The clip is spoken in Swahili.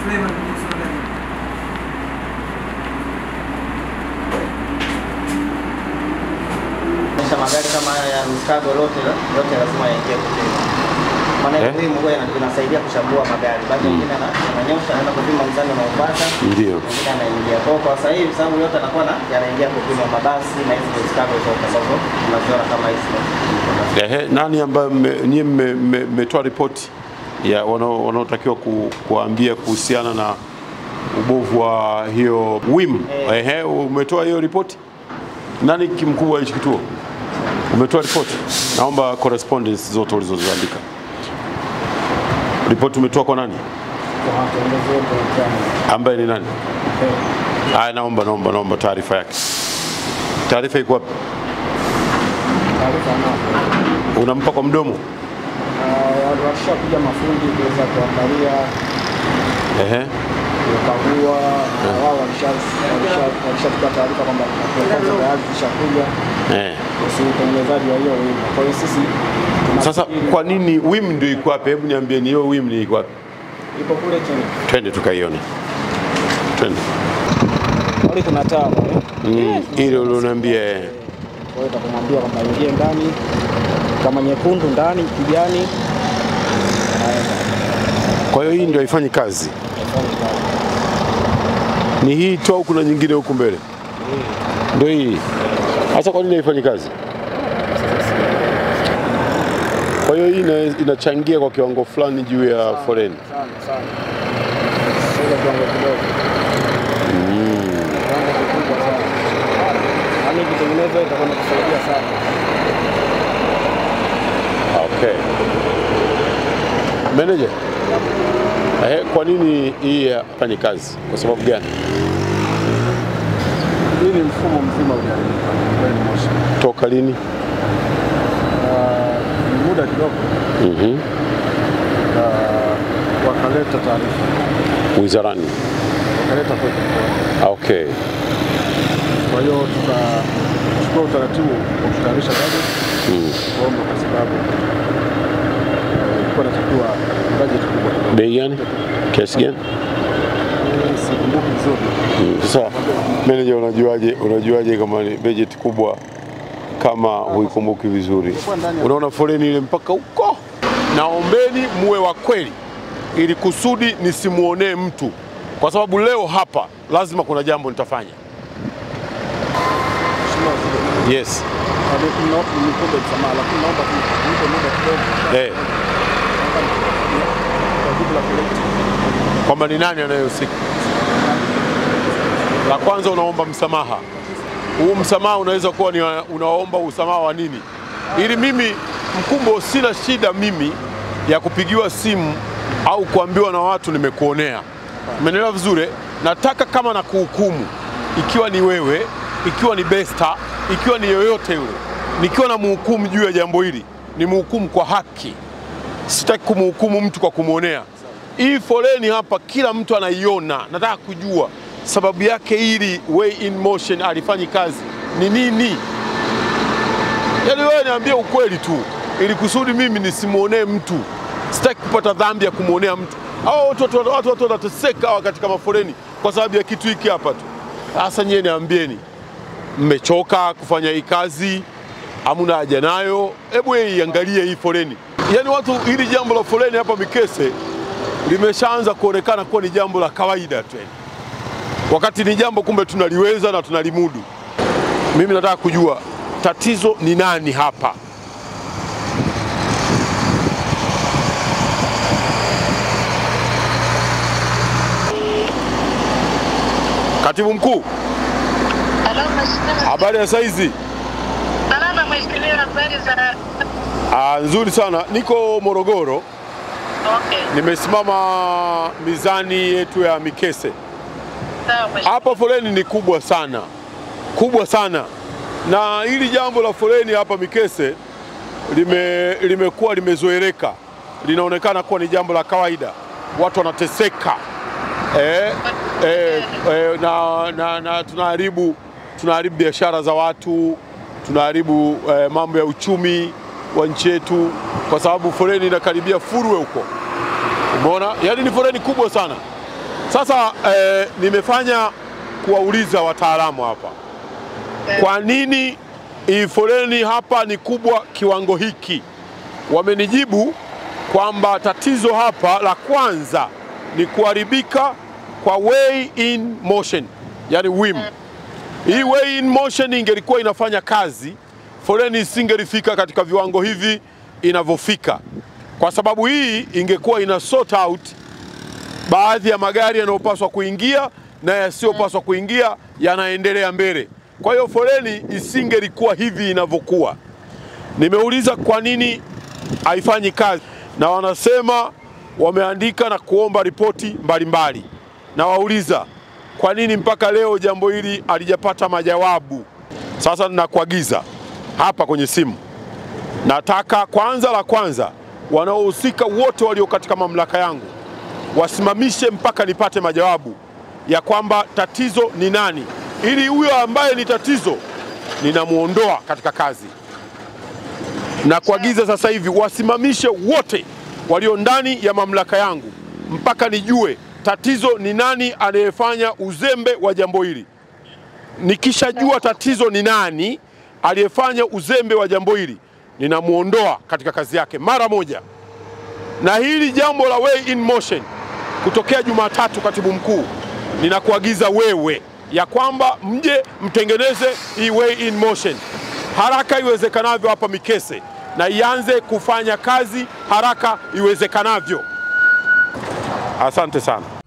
Suleiman Msonani. Magari kama ya mskago yote lazima yaingie kupima. Maana hii mguu inasaidia kuchambua magari. Baadhi nyingine ananyosha anaenda kupima mzani unaopata. Ndio. Nyingine anaingia. Kwa sasa hivi sababu yote anakuwa yanaingia kupima mabasi na hizo mskago zote sababu tunaziona kama hizo. Nani ambaye nyinyi mmetoa ripoti ya wanaotakiwa kuambia kuhusiana na ubovu wa hiyo WIM? Umetoa hiyo ripoti? Nani mkuu wa hicho kituo? Umetoa ripoti? Naomba correspondence zote ulizoziandika. Ripoti umetoa kwa nani? Ambaye ni nani? Naomba taarifa yake. Taarifa iko wapi? Taarifa napo. Unampa kwa mdomo? Washakuja mafundi kuweza kuangalia. Kukagua, wao walishatupa taarifa kwamba kwanza tayari kishakuja. Utengenezaji wa hiyo WIM. Kwa hiyo sisi sasa kwa nini WIM ndio iko wapi? Hebu niambieni hiyo WIM ni iko wapi? Ipo kule chini. Twende tukaione. Twende. Wale kuna taa wale. Ile ulioniambia Kwa hiyo utakumwambia kwamba ingie ndani kama nyekundu ndani, kijani. Kwa hiyo hii ndio haifanyi kazi. Ni hii tu au kuna nyingine huko mbele? Ndio hii. Sasa kwa nini haifanyi kazi? Kwa hiyo hii inachangia kwa kiwango fulani juu ya foleni. Sana. Sio kiwango kidogo. Kiwango kikubwa sana. Yaani kitengenezwa itakuwa kusaidia sana. Okay. Manager. Kwa nini hii haifanyi kazi? Kwa sababu gani? Hii ni mfumo mzima uliharibika. Toka lini? Muda kidogo. Wakaleta taarifa. Wizarani? Wakaleta kwetu. Okay. Kwa hiyo tukachukua utaratibu wa kutayarisha budget. Kwa sababu ilikuwa inatakiwa budget kubwa. Bei gani? Kiasi gani? Sikumbuki vizuri. Sasa manager, unajuaje kama ni budget kubwa kama huikumbuki vizuri? Unaona foleni ile mpaka huko. Naombeni muwe wa kweli ili kusudi nisimuonee mtu, kwa sababu leo hapa lazima kuna jambo nitafanya. Yes. Kwamba ni nani anayehusika? La kwanza unaomba msamaha. Huu msamaha unaweza kuwa ni unaomba usamaha wa nini? Ili mimi Mkumbo sina shida mimi ya kupigiwa simu au kuambiwa na watu nimekuonea. Umeelewa vizuri? Nataka kama na kuhukumu, ikiwa ni wewe, ikiwa ni Besta, ikiwa ni yoyote yule, nikiwa na mhukumu juu ya jambo hili, ni mhukumu kwa haki. Sitaki kumhukumu mtu kwa kumuonea. Hii foleni hapa kila mtu anaiona. Nataka kujua sababu yake ili way in motion alifanyi kazi ni nini? Yaani wewe niambie ukweli tu ili kusudi mimi nisimuonee mtu. Sitaki kupata dhambi ya kumuonea mtu. Hao watu wanateseka katika mafoleni kwa sababu ya kitu hiki hapa tu. Sasa nyewe niambieni, mmechoka kufanya hii kazi? Hamuna haja nayo? Hebu iangalie hii foleni. Yaani watu, hili jambo la foleni hapa Mikese limeshaanza kuonekana kuwa ni jambo la kawaida tu. Wakati ni jambo kumbe tunaliweza na tunalimudu. Mimi nataka kujua tatizo ni nani hapa? Katibu mkuu. Habari ya saizi? Salama mheshimiwa, habari za? Nzuri sana. Niko Morogoro. Okay. Nimesimama mizani yetu ya Mikese. Sawa mheshimiwa. Hapa foleni ni kubwa sana. Kubwa sana. Na hili jambo la foleni hapa Mikese limekuwa limezoeleka. Linaonekana kuwa ni jambo la kawaida. Watu wanateseka. Na tunaharibu biashara za watu, tunaharibu mambo ya uchumi wa nchi yetu kwa sababu foleni inakaribia Furwe huko. Umeona? Yaani ni foleni kubwa sana. Sasa nimefanya kuwauliza wataalamu hapa, kwa nini hii foleni hapa ni kubwa kiwango hiki? Wamenijibu kwamba tatizo hapa la kwanza ni kuharibika kwa way in motion, yani WIM. Hii way in motion ingelikuwa inafanya kazi, foleni isingelifika katika viwango hivi inavyofika, kwa sababu hii ingekuwa ina sort out baadhi ya magari yanayopaswa kuingia na yasiyopaswa kuingia yanaendelea mbele. Kwa hiyo foleni isingelikuwa hivi inavyokuwa. Nimeuliza kwa nini haifanyi kazi, na wanasema wameandika na kuomba ripoti mbalimbali. Na wauliza kwa nini mpaka leo jambo hili halijapata majawabu. Sasa ninakuagiza hapa kwenye simu, nataka la kwanza wanaohusika wote walio katika mamlaka yangu wasimamishe mpaka nipate majawabu ya kwamba tatizo ni nani, ili huyo ambaye ni tatizo ninamuondoa katika kazi. Na kuagiza sasa hivi wasimamishe wote walio ndani ya mamlaka yangu mpaka nijue tatizo ni nani anayefanya uzembe wa jambo hili. Nikishajua tatizo ni nani aliyefanya uzembe wa jambo hili, ninamuondoa katika kazi yake mara moja. Na hili jambo la way in motion kutokea Jumatatu, katibu mkuu, ninakuagiza wewe ya kwamba mje mtengeneze hii way in motion haraka iwezekanavyo hapa Mikese, na ianze kufanya kazi haraka iwezekanavyo. Asante sana.